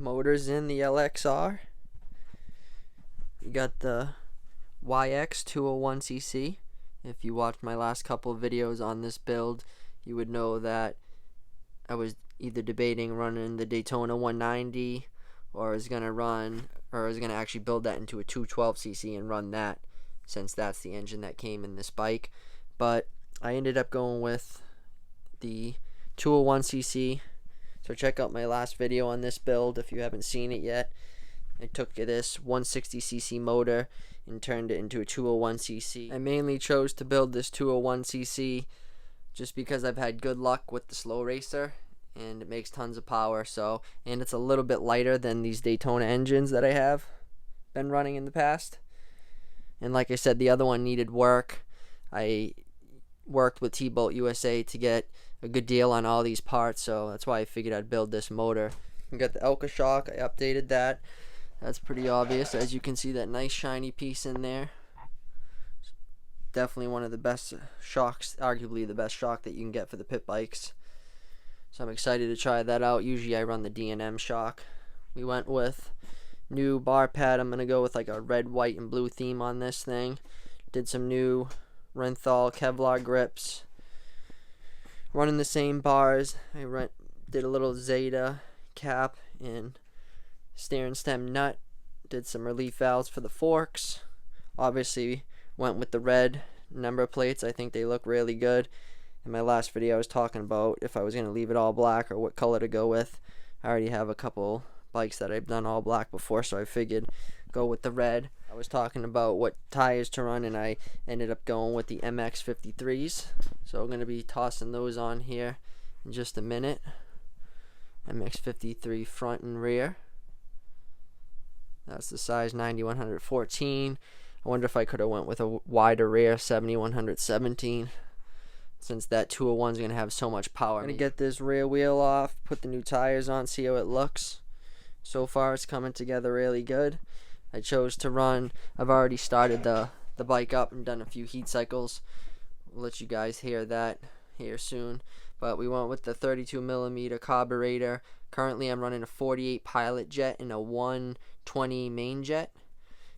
motors in the LXR. You got the YX 201cc. If you watched my last couple of videos on this build, you would know that I was either debating running the Daytona 190 or I was gonna actually build that into a 212cc and run that, since that's the engine that came in this bike. But I ended up going with the 201cc. So check out my last video on this build if you haven't seen it yet. I took this 160cc motor and turned it into a 201cc. I mainly chose to build this 201cc just because I've had good luck with the slow racer and it makes tons of power. And it's a little bit lighter than these Daytona engines that I have been running in the past. And like I said, the other one needed work. I worked with T-Bolt USA to get a good deal on all these parts, so that's why I figured I'd build this motor. You got the Elka shock. I updated that. That's pretty obvious. As you can see, that nice shiny piece in there. Definitely one of the best shocks, arguably the best shock that you can get for the pit bikes. So I'm excited to try that out. Usually I run the D&M shock. We went with new bar pad. I'm going to go with like a red, white, and blue theme on this thing. Did some new Renthal Kevlar grips. Running the same bars. I did a little Zeta cap and steer and stem nut. Did some relief valves for the forks. Obviously went with the red number plates. I think they look really good. In my last video I was talking about if I was going to leave it all black or what color to go with. I already have a couple bikes that I've done all black before, so I figured go with the red. I was talking about what tires to run and I ended up going with the MX53s. So I'm going to be tossing those on here in just a minute. MX53 front and rear. That's the size 9114. I wonder if I could have went with a wider rear 7117, since that 201 is going to have so much power. I'm going to get this rear wheel off, put the new tires on, see how it looks. So far it's coming together really good. I chose to run, I've already started the bike up and done a few heat cycles. I'll let you guys hear that here soon. But we went with the 32mm carburetor. Currently I'm running a 48 Pilot Jet and a 120 main jet,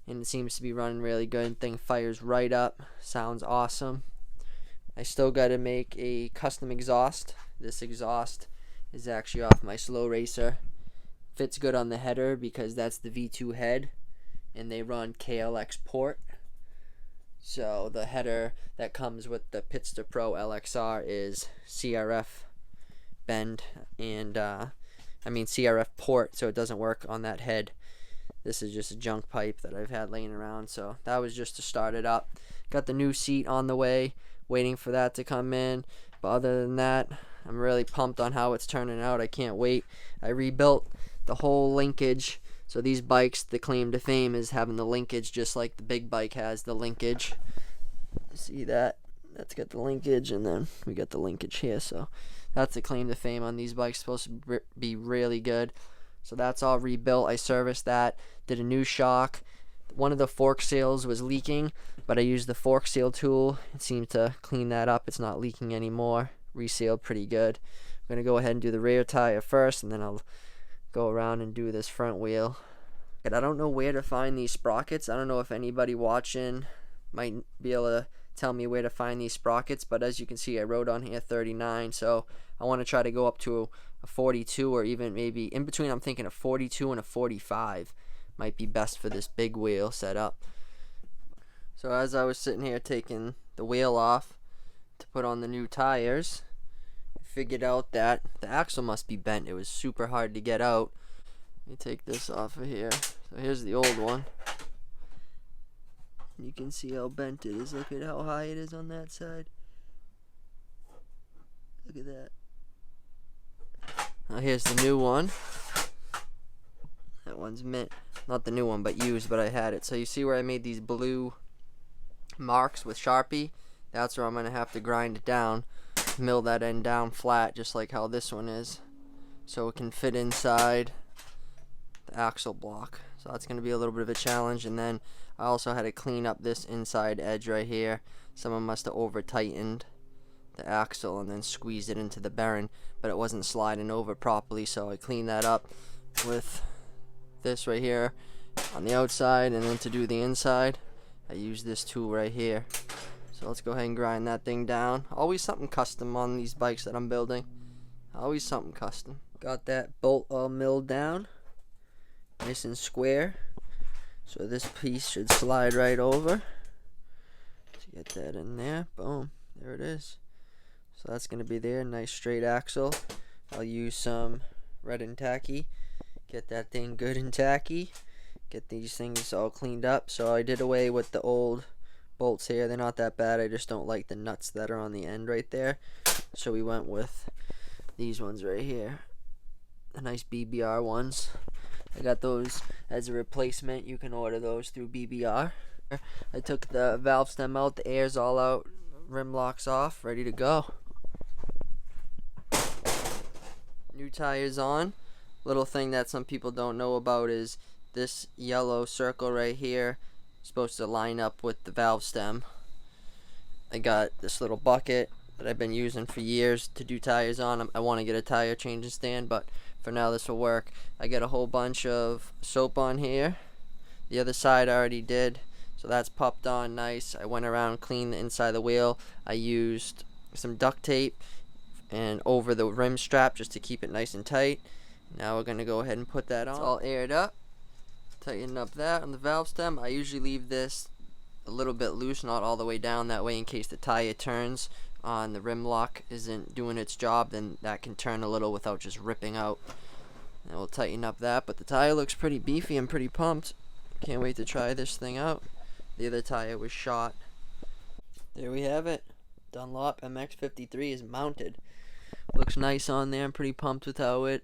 and it seems to be running really good. Thing fires right up, sounds awesome. I still got to make a custom exhaust. This exhaust is actually off my slow racer. Fits good on the header because that's the V2 head and they run KLX port. So the header that comes with the Pitsterpro LXR is CRF bend and CRF port, so it doesn't work on that head. This is just a junk pipe that I've had laying around, so that was just to start it up. Got the new seat on the way, waiting for that to come in. But other than that, I'm really pumped on how it's turning out. I can't wait. I rebuilt the whole linkage. So these bikes, the claim to fame is having the linkage just like the big bike has the linkage. See that? That's got the linkage, and then we got the linkage here. So that's the claim to fame on these bikes. Supposed to be really good. So that's all rebuilt. I serviced that. Did a new shock. One of the fork seals was leaking, but I used the fork seal tool. It seemed to clean that up. It's not leaking anymore. Resealed pretty good. I'm going to go ahead and do the rear tire first, and then I'll go around and do this front wheel. And I don't know where to find these sprockets. I don't know if anybody watching might be able to tell me where to find these sprockets, but as you can see I wrote on here 39, so I want to try to go up to a 42, or even maybe in between. I'm thinking a 42 and a 45 might be best for this big wheel setup. So as I was sitting here taking the wheel off to put on the new tires, I figured out that the axle must be bent. It was super hard to get out. Let me take this off of here. So here's the old one. You can see how bent it is. Look at how high it is on that side. Look at that. Now here's the new one. That one's mint. Not the new one, but used, but I had it. So you see where I made these blue marks with Sharpie? That's where I'm going to have to grind it down. Mill that end down flat, just like how this one is, so it can fit inside the axle block. So that's going to be a little bit of a challenge. And then I also had to clean up this inside edge right here. Someone must have over tightened the axle and then squeezed it into the bearing, but it wasn't sliding over properly, so I cleaned that up with this right here on the outside, and then to do the inside I use this tool right here. So let's go ahead and grind that thing down. Always something custom on these bikes that I'm building. Always something custom. Got that bolt all milled down, nice and square. So this piece should slide right over. To get that in there, boom, there it is. So that's going to be there, nice straight axle. I'll use some red and tacky, get that thing good and tacky, get these things all cleaned up. So I did away with the old bolts here. They're not that bad, I just don't like the nuts that are on the end right there. So we went with these ones right here, the nice BBR ones. I got those as a replacement. You can order those through BBR. I took the valve stem out, the air's all out, rim locks off, ready to go. New tires on. Little thing that some people don't know about is this yellow circle right here is supposed to line up with the valve stem. I got this little bucket that I've been using for years to do tires on. I want to get a tire changing stand, but for now this will work. I got a whole bunch of soap on here. The other side I already did, so that's popped on nice. I went around, cleaned the inside of the wheel. I used some duct tape and over the rim strap just to keep it nice and tight. Now we're going to go ahead and put that on. It's all aired up. Tighten up that on the valve stem. I usually leave this a little bit loose, not all the way down, that way in case the tire turns on the rim lock isn't doing its job, then that can turn a little without just ripping out. And we'll tighten up that, but the tire looks pretty beefy and pretty pumped. Can't wait to try this thing out. The other tire was shot. There we have it. Dunlop MX-53 is mounted. Looks nice on there. I'm pretty pumped with how it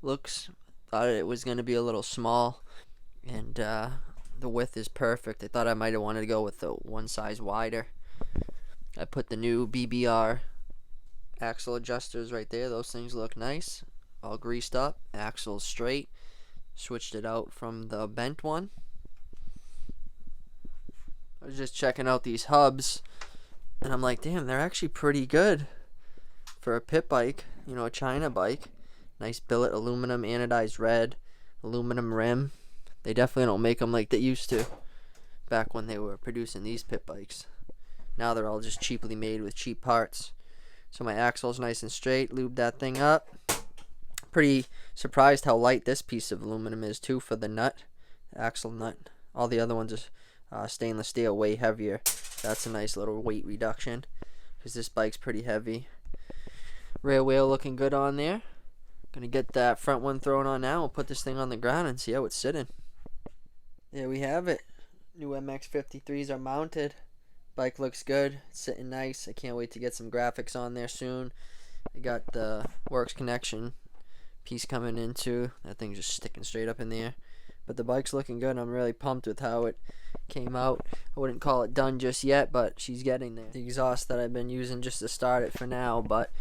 looks. Thought it was going to be a little small, and the width is perfect. I thought I might have wanted to go with the one size wider. I put the new BBR axle adjusters right there. Those things look nice. All greased up. Axle straight. Switched it out from the bent one. I was just checking out these hubs, and I'm like, damn, they're actually pretty good for a pit bike, you know, a China bike. Nice billet aluminum, anodized red, aluminum rim. They definitely don't make them like they used to back when they were producing these pit bikes. Now they're all just cheaply made with cheap parts. So my axle's nice and straight. Lube that thing up. Pretty surprised how light this piece of aluminum is too for the nut, the axle nut. All the other ones are stainless steel, way heavier. That's a nice little weight reduction because this bike's pretty heavy. Rear wheel looking good on there. Gonna get that front one thrown on now. We'll put this thing on the ground and see how it's sitting. There we have it. New MX-53s are mounted. Bike looks good. It's sitting nice. I can't wait to get some graphics on there soon. I got the Works connection piece coming in too. That thing's just sticking straight up in there. But the bike's looking good. I'm really pumped with how it came out. I wouldn't call it done just yet, but she's getting there. The exhaust that I've been using just to start it for now, but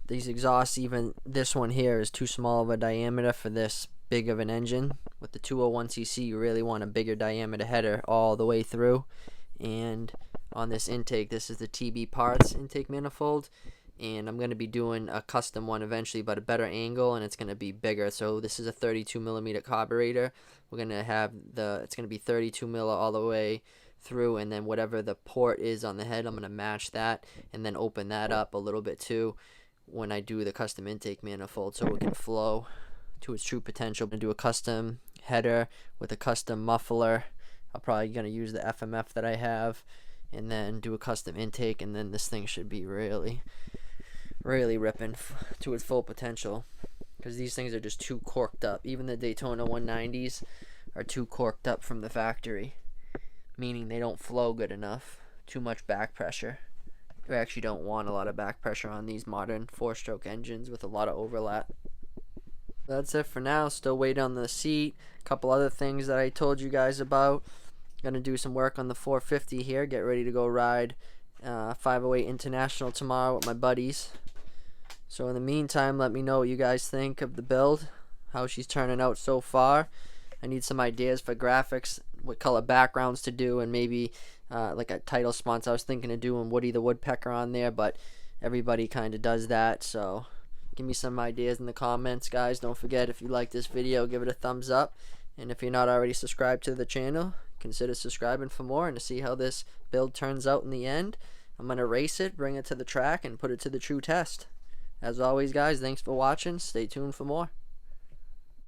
these exhausts, even this one here, is too small of a diameter for this big of an engine. With the 201cc, you really want a bigger diameter header all the way through. And on this intake, this is the TB Parts intake manifold, and I'm going to be doing a custom one eventually, but a better angle, and it's going to be bigger. So this is a 32mm carburetor. We're going to have it's going to be 32mm all the way through, and then whatever the port is on the head, I'm going to match that and then open that up a little bit too when I do the custom intake manifold, so it can flow to its true potential. I'm going to do a custom header with a custom muffler. I'm probably going to use the FMF that I have, and then do a custom intake, and then this thing should be really ripping to its full potential, because these things are just too corked up. Even the Daytona 190s are too corked up from the factory, meaning they don't flow good enough. Too much back pressure. We actually don't want a lot of back pressure on these modern 4-stroke engines with a lot of overlap. That's it for now. Still waiting on the seat. A couple other things that I told you guys about. Gonna do some work on the 450 here. Get ready to go ride 508 International tomorrow with my buddies. So in the meantime, let me know what you guys think of the build, how she's turning out so far. I need some ideas for graphics, what color backgrounds to do, and maybe like a title sponsor. I was thinking of doing Woody the Woodpecker on there, but everybody kind of does that. So give me some ideas in the comments, guys. Don't forget, if you like this video, give it a thumbs up. And if you're not already subscribed to the channel, consider subscribing for more and to see how this build turns out in the end. I'm going to race it, bring it to the track, and put it to the true test. As always, guys, thanks for watching. Stay tuned for more.